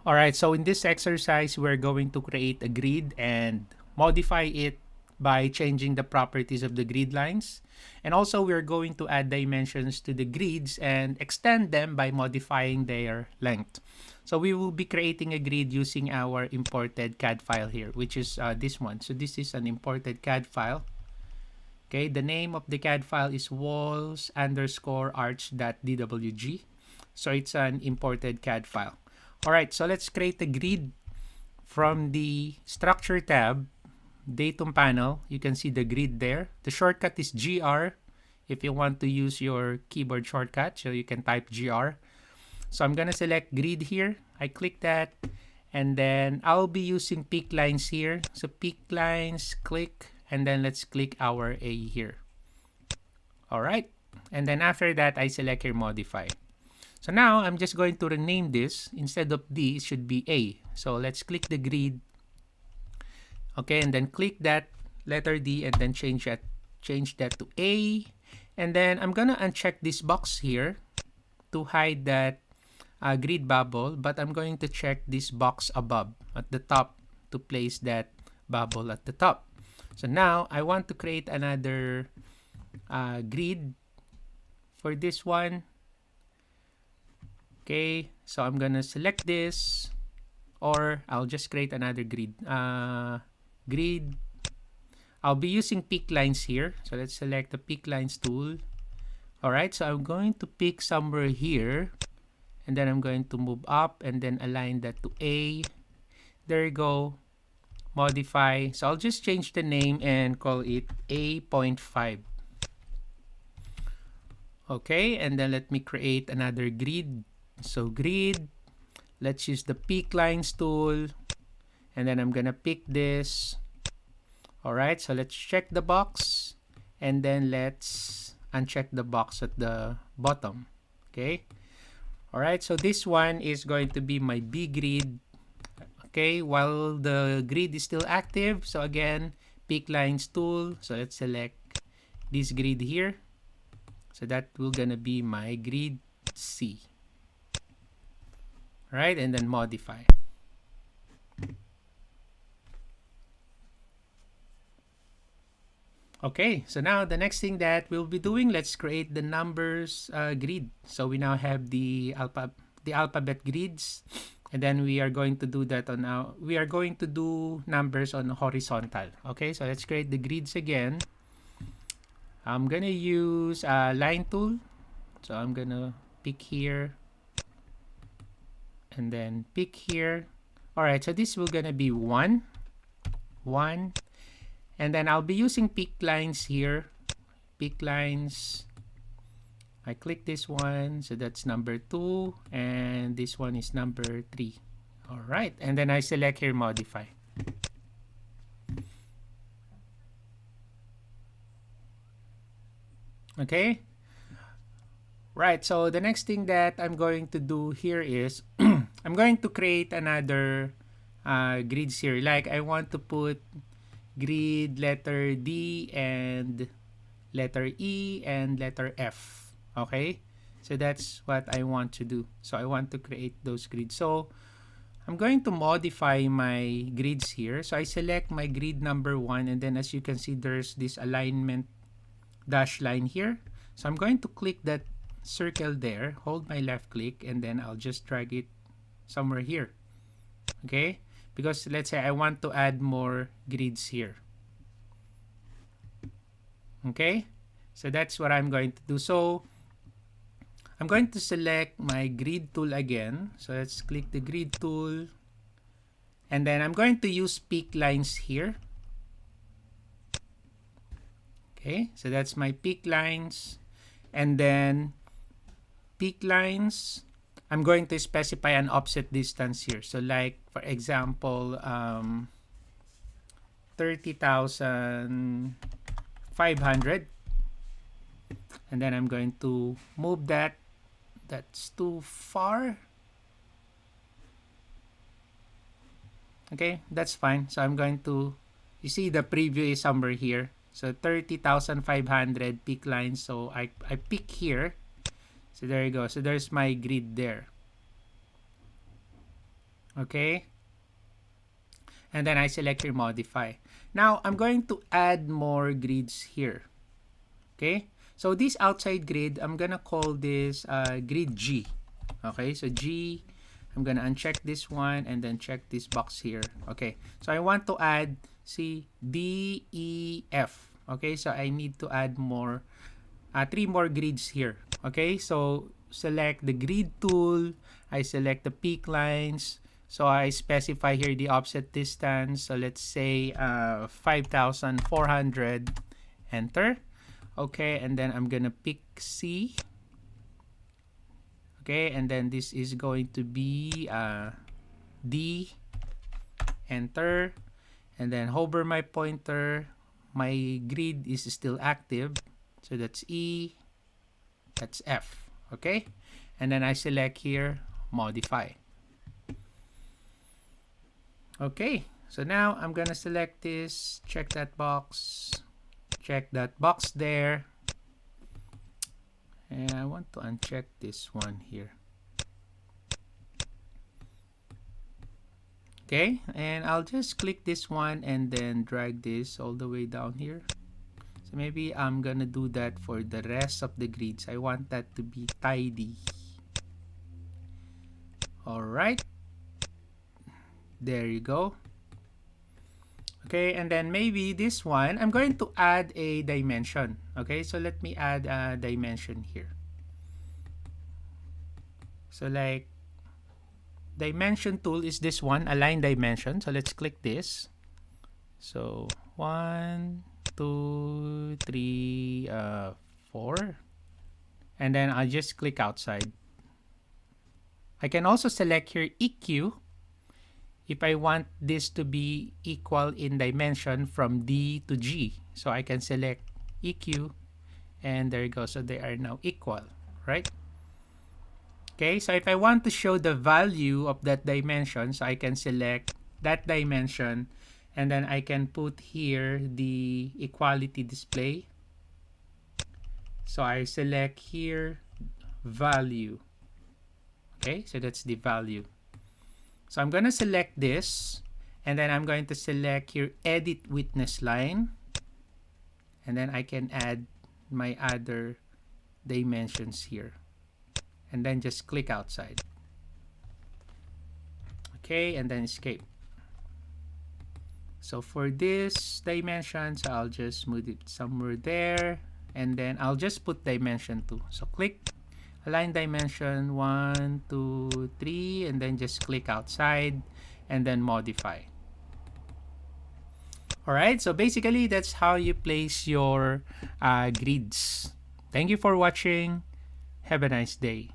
Alright, so in this exercise, we're going to create a grid and modify it by changing the properties of the grid lines. And also, we're going to add dimensions to the grids and extend them by modifying their length. So we will be creating a grid using our imported CAD file here, which is this one. So this is an imported CAD file. Okay, the name of the CAD file is walls_arch.dwg. So it's an imported CAD file. Alright, so let's create a grid from the structure tab, datum panel. You can see the grid there. The shortcut is GR if you want to use your keyboard shortcut. So you can type GR. So I'm going to select grid here. I click that. And then I'll be using peak lines here. So peak lines, click. And then let's click our A here. Alright. And then after that, I select here modify. So now I'm just going to rename this. Instead of D, it should be A. So let's click the grid. Okay, and then click that letter D and then change that to A. And then I'm gonna uncheck this box here to hide that grid bubble, but I'm going to check this box above at the top to place that bubble at the top. So now I want to create another grid for this one. Okay, so I'm gonna select this, or I'll just create another grid. Grid. I'll be using peak lines here. So let's select the peak lines tool. Alright, so I'm going to pick somewhere here. And then I'm going to move up and then align that to A. There you go. Modify. So I'll just change the name and call it A.5. Okay, and then let me create another grid. So grid. Let's use the peak lines tool. And then I'm gonna pick this. Alright, so let's check the box. And then let's uncheck the box at the bottom. Okay. Alright, so this one is going to be my B grid. Okay, while the grid is still active. So again, peak lines tool. So let's select this grid here. So that will gonna be my grid C. Alright, and then modify. Okay, so now the next thing that we'll be doing, let's create the numbers grid. So we now have the alphabet grids, and then we are going to do that on we are going to do numbers on horizontal. Okay, so let's create the grids again. I'm gonna use a line tool. So I'm gonna pick here and then pick here. Alright, so this will gonna be 1. And then I'll be using peak lines here. Peak lines. I click this one. So that's number 2. And this one is number 3. Alright. And then I select here modify. Okay. Right. So the next thing that I'm going to do here is I'm going to create another grids here. Like I want to put grid letter D and letter E and letter F. Okay, so that's what I want to do. So I want to create those grids. So I'm going to modify my grids here. So I select my grid number 1, and then as you can see, there's this alignment dash line here. So I'm going to click that circle there, hold my left click, and then I'll just drag it somewhere here. Okay, because let's say I want to add more grids here. Okay, so that's what I'm going to do. So I'm going to select my grid tool again. So let's click the grid tool, and then I'm going to use peak lines here. Okay, so that's my peak lines, and then peak lines, I'm going to specify an offset distance here. So like, for example, 30,500. And then I'm going to move that. That's too far. Okay, that's fine. So I'm going to, you see the preview is somewhere here. So 30,500 peak lines. So I pick here. So there you go. So there's my grid there. Okay. And then I select here modify. Now, I'm going to add more grids here. Okay. So this outside grid, I'm going to call this grid G. Okay. So G, I'm going to uncheck this one and then check this box here. Okay. So I want to add, see, D, E, F. Okay. So I need to add more, 3 more grids here. Okay. So select the grid tool. I select the peak lines. So I specify here the offset distance. So let's say 5,400. Enter. Okay, and then I'm gonna pick C. Okay, and then this is going to be D. Enter. And then hover my pointer. My grid is still active. So that's E. That's F. Okay, and then I select here modify. Okay, so now I'm gonna select this, check that box there, and I want to uncheck this one here. Okay, and I'll just click this one and then drag this all the way down here. So maybe I'm gonna do that for the rest of the grids. I want that to be tidy. Alright, there you go. Okay, and then maybe this one, I'm going to add a dimension. Okay, so let me add a dimension here. So like, dimension tool is this one, align dimension. So let's click this. So 1, 2, 3, 4. And then I'll just click outside. I can also select here EQ. If I want this to be equal in dimension from D to G. So I can select EQ and there you go. So they are now equal, right? Okay, so if I want to show the value of that dimension, so I can select that dimension and then I can put here the equality display. So I select here value. Okay, so that's the value. So I'm going to select this and then I'm going to select here edit witness line and then I can add my other dimensions here and then just click outside. Okay, and then escape. So for this dimensions, I'll just move it somewhere there and then I'll just put dimension 2. So click align dimension 1, 2, 3 and then just click outside and then modify. Alright, so basically that's how you place your grids. Thank you for watching. Have a nice day.